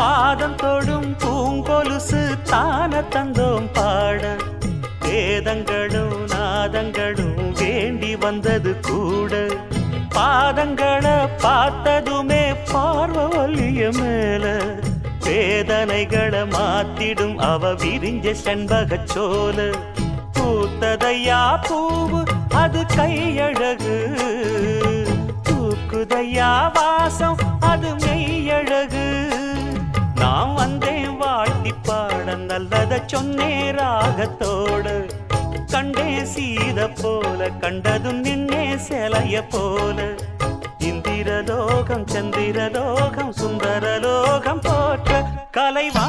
பாதம் தொடும் பூங்கொலுசு தான தந்தோம் பாட வேதங்களும் நாதங்களும் வேண்டி வந்தது கூட பாதங்களை பார்த்ததுமே பார்வலிய மேல வேதனைகளை மாத்திடும் அவ விரிஞ்ச செண்பகச்சோல பூத்ததையா பூவு அது கையழகு தூக்குதையா வாசம் அது மெய்யழகு நான் வந்தேன் வாழ்த்தி பாட நல்லத சொன்னே ராகத்தோடு கண்டே சீத போல கண்டதும் நின்னே சேலைய போல இந்திரலோகம் சந்திரலோகம் சுந்தரலோகம் போற்ற கலைவா